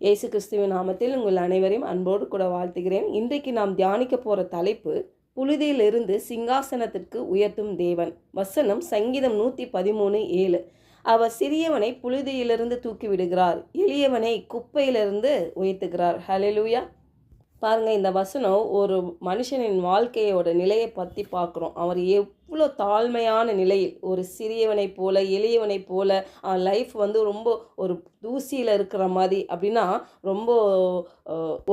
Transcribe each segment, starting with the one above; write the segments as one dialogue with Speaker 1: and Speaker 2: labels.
Speaker 1: இயேசு கிறிஸ்துவின் நாமத்தில் உங்கள் அனைவரையும் அன்போடு கூட வாழ்த்துகிறேன். இன்றைக்கு நாம் தியானிக்க போகிற தலைப்பு, புழுதியிலிருந்து சிங்காசனத்திற்கு உயர்த்தும் தேவன். வசனம் சங்கீதம் 113:7. அவர் சிறியவனை புழுதியிலிருந்து தூக்கி விடுகிறார், எளியவனை குப்பையிலிருந்து உயர்த்துகிறார். ஹல்லேலூயா. பாருங்க, இந்த வசனம் ஒரு மனுஷனின் வாழ்க்கையோட நிலையை பற்றி பார்க்குறோம். அவர் எவ்வளோ தாழ்மையான நிலையில், ஒரு சிறியவனை போல எளியவனை போல லைஃப் ரொம்ப ஒரு தூசியில் இருக்கிற மாதிரி அப்படின்னா, ரொம்ப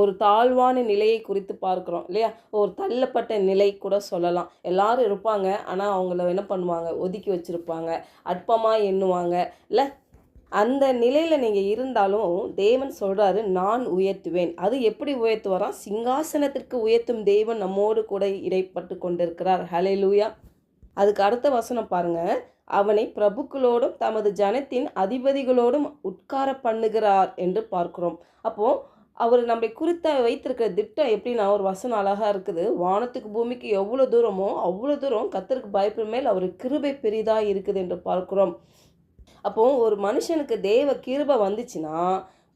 Speaker 1: ஒரு தாழ்வான நிலையை குறித்து பார்க்குறோம் இல்லையா. ஒரு தள்ளப்பட்ட நிலை கூட சொல்லலாம். எல்லாரும் இருப்பாங்க, ஆனால் அவங்கள என்ன பண்ணுவாங்க, ஒதுக்கி வச்சுருப்பாங்க, அற்பமாக எண்ணுவாங்க இல்லை. அந்த நிலையில் நீங்கள் இருந்தாலும் தேவன் சொல்கிறாரு, நான் உயர்த்துவேன். அது எப்படி உயர்த்துவாராம்? சிங்காசனத்திற்கு உயர்த்தும் தேவன் நம்மோடு கூட இடைப்பட்டு கொண்டிருக்கிறார். ஹல்லேலூயா. அதுக்கு அடுத்த வசனம் பாருங்கள். அவனை பிரபுக்களோடும் தமது ஜனத்தின் அதிபதிகளோடும் உட்கார பண்ணுகிறார் என்று பார்க்கிறோம். அப்போது அவர் நம்மை குறித்த வைத்திருக்கிற திட்டம் எப்படின்னா, ஒரு வசனம் அழகாக இருக்குது. வானத்துக்கு பூமிக்கு எவ்வளோ தூரமோ அவ்வளோ தூரம் கர்த்தருக்கு பயப்படும் மேல் அவர் கிருபை பெரிதாக இருக்குது என்று பார்க்கிறோம். அப்போது ஒரு மனுஷனுக்கு தேவ கிருபை வந்துச்சுன்னா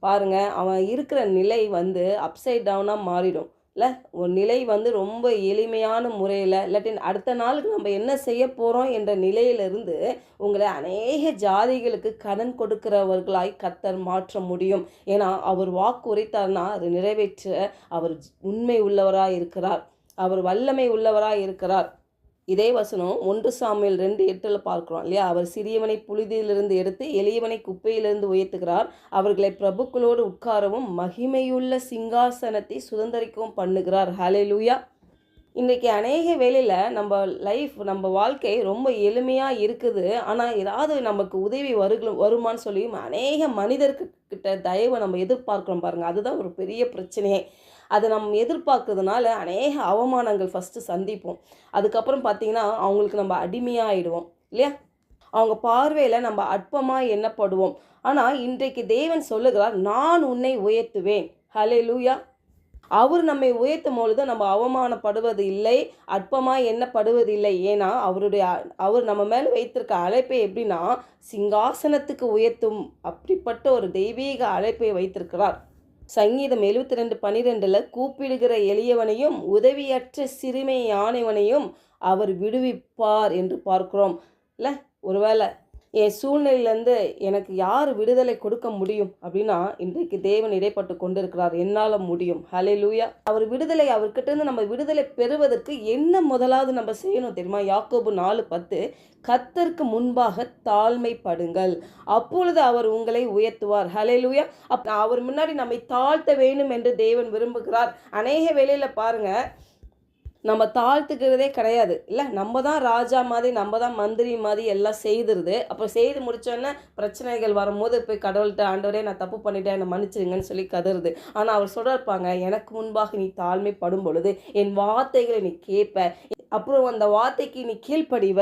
Speaker 1: பாருங்கள், அவன் இருக்கிற நிலை அப்சைட் டவுனாக மாறிடும் இல்லை. ஒரு நிலை ரொம்ப எளிமையான முறையில், இல்லாட்டி அடுத்த நாளுக்கு நம்ம என்ன செய்ய போகிறோம் என்ற நிலையிலிருந்து உங்களை அநேக ஜாதிகளுக்கு கடன் கொடுக்கிறவர்களாய் கர்த்தர் மாற்ற முடியும். ஏன்னா அவர் வாக்கு உரைத்தார்னா அது நிறைவேற்ற அவர் உண்மை உள்ளவராக இருக்கிறார், அவர் வல்லமை உள்ளவராக இருக்கிறார். இதே வசனம் 1 சாமுவேல் 2:8 பார்க்குறோம் இல்லையா. அவர் சிறியவனை புழுதியிலிருந்து எடுத்து எளியவனை குப்பையிலிருந்து உயர்த்துகிறார், அவர்களை பிரபுக்களோடு உட்காரவும் மகிமையுள்ள சிங்காசனத்தை சுதந்திரிக்கவும் பண்ணுகிறார். ஹல்லேலூயா. இன்றைக்கி அநேக வேளையில் நம்ம வாழ்க்கை ரொம்ப எளிமையாக இருக்குது. ஆனால் ஏதாவது நமக்கு உதவி வருமானு சொல்லி அநேக மனிதர்கிட்ட தயவை நம்ம எதிர்பார்க்குறோம் பாருங்கள். அதுதான் ஒரு பெரிய பிரச்சனையே. அதை நம்ம எதிர்பார்க்கறதுனால அநேக அவமானங்கள் ஃபஸ்ட்டு சந்திப்போம். அதுக்கப்புறம் பார்த்திங்கன்னா அவங்களுக்கு நம்ம அடிமையாக ஆகிடுவோம் இல்லையா. அவங்க பார்வையில் நம்ம அற்பமாக எண்ணப்படுவோம். ஆனால் இன்றைக்கு தேவன் சொல்லுகிறார், நான் உன்னை உயர்த்துவேன். ஹல்லேலூயா. அவர் நம்மை உயர்த்தும் பொழுது நம்ம அவமானப்படுவது இல்லை, அற்பமாக எண்ணப்படுவது இல்லை. ஏன்னா அவர் நம்ம மேலே வைத்திருக்க அழைப்பை எப்படின்னா, சிங்காசனத்துக்கு உயர்த்தும் அப்படிப்பட்ட ஒரு தெய்வீக அழைப்பை வைத்திருக்கிறார். சங்கீதம் 72:12 கூப்பிடுகிற எளியவனையும் உதவியற்ற சிறுமை யானைவனையும் அவர் விடுவிப்பார் என்று பார்க்கிறோம் இல்லை. ஒருவேளை என் சூழ்நிலையிலேருந்து எனக்கு யார் விடுதலை கொடுக்க முடியும் அப்படின்னா, இன்றைக்கு தேவன் இடைப்பட்டு கொண்டிருக்கிறார், என்னால் முடியும். ஹல்லேலூயா. அவர்கிட்டருந்து நம்ம விடுதலை பெறுவதற்கு என்ன முதலாவது நம்ம செய்யணும் தெரியுமா? யாக்கோபு 4:10, கர்த்தருக்கு முன்பாக தாழ்மைப்படுங்கள், அப்பொழுது அவர் உங்களை உயர்த்துவார். ஹல்லேலூயா. அவர் முன்னாடி நம்மை தாழ்த்த வேண்டும் என்று தேவன் விரும்புகிறார். அநேக வேளையில் பாருங்கள், நம்ம தாழ்த்துக்கிறதே கிடையாது இல்லை. நம்ம தான் ராஜா மாதிரி, நம்ம தான் மந்திரி மாதிரி எல்லாம் செய்துருது. அப்போ செய்து முடித்தோன்னே பிரச்சனைகள் வரும்போது போய் கடவுள்கிட்ட, ஆண்டவரே நான் தப்பு பண்ணிட்டேன், என்னை மன்னிச்சிருங்கன்னு சொல்லி கதறுது. ஆனால் அவர் சொல்லிருப்பாங்க, எனக்கு முன்பாக நீ தாழ்மைப்படும் பொழுது என் வார்த்தைகளை நீ கேட்ப, அப்புறம் அந்த வார்த்தைக்கு நீ கீழ்ப்படிவ.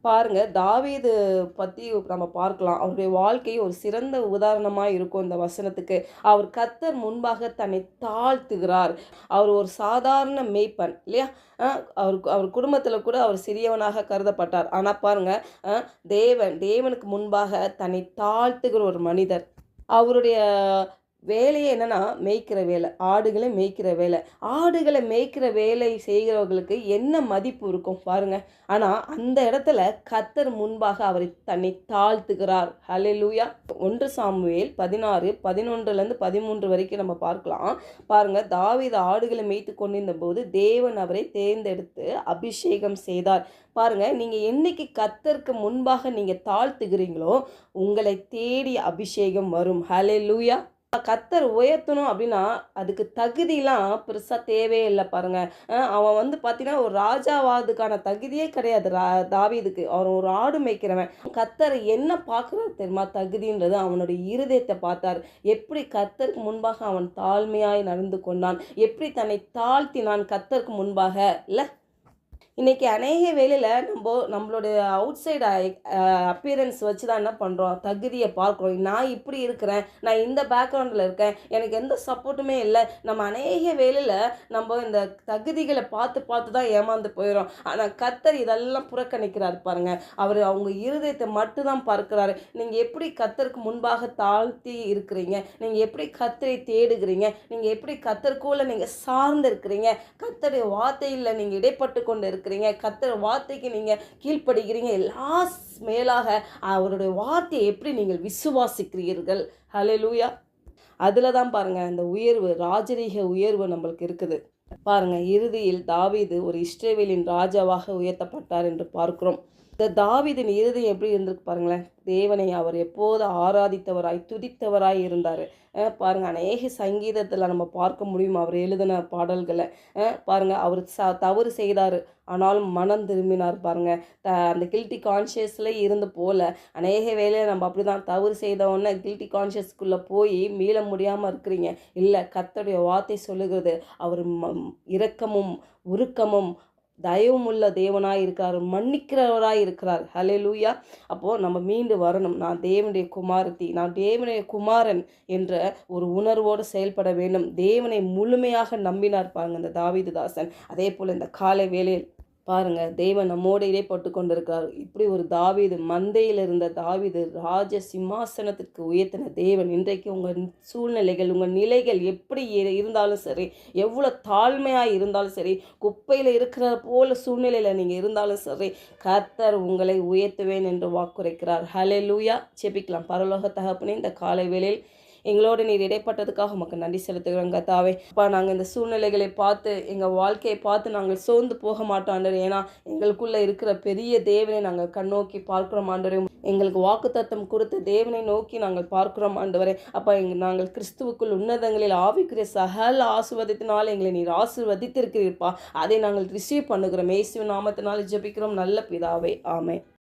Speaker 1: பாருங்கள், தாவீது பற்றி நம்ம பார்க்கலாம். அவருடைய வாழ்க்கை ஒரு சிறந்த உதாரணமாக இருக்கும் இந்த வசனத்துக்கு. அவர் கர்த்தர் முன்பாக தன்னை தாழ்த்துகிறார். அவர் ஒரு சாதாரண மேய்ப்பன் இல்லையா. அவர் குடும்பத்தில் கூட அவர் சிறியவனாக கருதப்பட்டார். ஆனால் பாருங்கள், தேவனுக்கு முன்பாக தன்னை தாழ்த்துகிற ஒரு மனிதர். அவருடைய வேலையே என்னென்னா மேய்க்கிற வேலை, ஆடுகளை மேய்க்கிற வேலை. ஆடுகளை மேய்க்கிற வேலை செய்கிறவர்களுக்கு என்ன மதிப்பு இருக்கும் பாருங்கள். ஆனால் அந்த இடத்துல கர்த்தர் முன்பாக அவரை தன்னை தாழ்த்துகிறார். ஹல்லேலூயா. 1 சாமுவேல் 16:11-13 வரைக்கும் நம்ம பார்க்கலாம். பாருங்கள், தாவீது ஆடுகளை மேய்த்து கொண்டிருந்த போது தேவன் அவரை தேர்ந்தெடுத்து அபிஷேகம் செய்தார். பாருங்கள், நீங்கள் என்னைக்கு கர்த்தருக்கு முன்பாக நீங்கள் தாழ்த்துகிறீங்களோ உங்களை தேடி அபிஷேகம் வரும். ஹல்லேலூயா. கர்த்தர் உயர்த்தணும் அப்படின்னா அதுக்கு தகுதியெலாம் பெருசாக தேவையே இல்லை பாருங்கள். அவன் பார்த்தீங்கன்னா ஒரு ராஜாவாதுக்கான தகுதியே கிடையாது தாவீதுக்கு. அவர் ஒரு ஆடு மேய்க்கிறவன். கர்த்தர் என்ன பார்க்குறாரு தெரியுமா? தகுதின்றது அவனுடைய இருதயத்தை பார்த்தார். எப்படி கர்த்தருக்கு முன்பாக அவன் தாழ்மையாய் நடந்து கொண்டான், எப்படி தன்னை தாழ்த்தினான் கர்த்தருக்கு முன்பாக இல்லை. இன்றைக்கி அநேக வேளையில் நம்மளுடைய அவுட் சைடு அப்பியரன்ஸ் வச்சு தான் என்ன பண்ணுறோம், தகுதியை பார்க்குறோம். நான் இப்படி இருக்கிறேன், நான் இந்த பேக்ரவுண்டில் இருக்கேன், எனக்கு எந்த சப்போர்ட்டுமே இல்லை. நம்ம அநேக வேளையில் நம்ம இந்த தகுதிகளை பார்த்து பார்த்து தான் ஏமாந்து போயிடும். ஆனால் கர்த்தர் இதெல்லாம் புறக்கணிக்கிறார் பாருங்க. அவங்க இருதயத்தை மட்டும்தான் பார்க்கிறாரு. நீங்கள் எப்படி கர்த்தருக்கு முன்பாக தாழ்த்தி இருக்கிறீங்க, நீங்கள் எப்படி கர்த்தரை தேடுகிறீங்க, நீங்கள் எப்படி கர்த்தருக்குள்ள நீங்கள் சார்ந்து இருக்கிறீங்க, கர்த்தருடைய வார்த்தையில் நீங்கள் இடைப்பட்டு கொண்டு இருக்கிறீங்க, கர்த்தர் வார்த்தைக்கு நீங்கள் கீழ்ப்படுகிறீங்க, எல்லா மேலாக அவருடைய வார்த்தையை எப்படி நீங்கள் விசுவாசிக்கிறீர்கள். ஹல்லேலூயா. அதில் தான் பாருங்கள் இந்த உயர்வு, ராஜரீக உயர்வு நம்மளுக்கு இருக்குது. பாருங்கள், இறுதியில் தாவீது ஒரு இஸ்ரவேலின் ராஜாவாக உயர்த்தப்பட்டார் என்று பார்க்கிறோம். இந்த தாவீதின் இருதயம் எப்படி இருந்திருக்கு பாருங்களேன். தேவனை அவர் எப்போது ஆராதித்தவராய் துதித்தவராய் இருந்தார். பாருங்கள், அநேக சங்கீதத்தில் நம்ம பார்க்க முடியும் அவர் எழுதின பாடல்களை. பாருங்கள், அவர் தவறு செய்தார், ஆனாலும் மனம் திரும்பினார். பாருங்கள், அந்த கில்ட்டி கான்ஷியஸில் இருந்து போல் அநேக வேலையை நம்ம அப்படி தான் தவறு செய்தவொன்னே கில்ட்டி கான்ஷியஸ்க்குள்ளே போய் மீள முடியாமல் இருக்கிறீங்க. இல்லை, கர்த்தருடைய வார்த்தை சொல்லுகிறது அவர் இரக்கமும் உருக்கமும் தயவுமுள்ள தேவனாய் இருக்கிறார், மன்னிக்கிறவராய் இருக்கிறார். ஹல்லேலூயா. அப்போது நம்ம மீண்டு வரணும். நான் தேவனுடைய குமாரத்தி, நான் தேவனுடைய குமாரன் என்ற ஒரு உணர்வோடு செயல்பட வேண்டும். தேவனை முழுமையாக நம்பினார் பாருங்க இந்த தாவீது தாசன். அதே போல் இந்த காலை வேளையில் பாருங்கள், தேவன் நம்மோடு இடைப்பட்டு கொண்டிருக்கிறார். இப்படி ஒரு தாவீது, மந்தையில் இருந்த தாவீது ராஜ சிம்மாசனத்திற்கு உயர்த்தின தேவன் இன்றைக்கு உங்கள் சூழ்நிலைகள், உங்கள் நிலைகள் எப்படி இருந்தாலும் சரி, எவ்வளோ தாழ்மையாக இருந்தாலும் சரி, குப்பையில் இருக்கிற போல சூழ்நிலையில் நீங்கள் இருந்தாலும் சரி, கர்த்தர் உங்களை உயர்த்துவேன் என்று வாக்குரைக்கிறார். ஹல்லேலூயா. ஜெபிக்கலாம். பரலோக தகப்பனே, இந்த காலை வேளையில் எங்களோடு நீர் இடைப்பட்டதுக்காக உமக்கு நன்றி செலுத்துகிறோம் கர்த்தாவே. அப்பா, நாங்கள் இந்த சூழ்நிலைகளை பார்த்து, எங்கள் வாழ்க்கையை பார்த்து நாங்கள் சோர்ந்து போக மாட்டோம் ஆண்டவரே. ஏன்னா எங்களுக்குள்ளே இருக்கிற பெரிய தேவனை நாங்கள் கண்ணோக்கி பார்க்குறோம் ஆண்டவரே. எங்களுக்கு வாக்குத்தத்தம் கொடுத்த தேவனை நோக்கி நாங்கள் பார்க்குறோம் ஆண்டவரே. அப்பா, நாங்கள் கிறிஸ்துவுக்குள் உன்னதங்களில் ஆவிக்குரிய சகல ஆசீர்வாதத்தினால் எங்களை நீர் ஆசீர்வதித்திருக்கிறீர்ப்பா. அதை நாங்கள் ரிசீவ் பண்ணுகிறோம். இயேசுவின் நாமத்தினால் ஜெபிக்கிறோம் நல்ல பிதாவே. ஆமென்.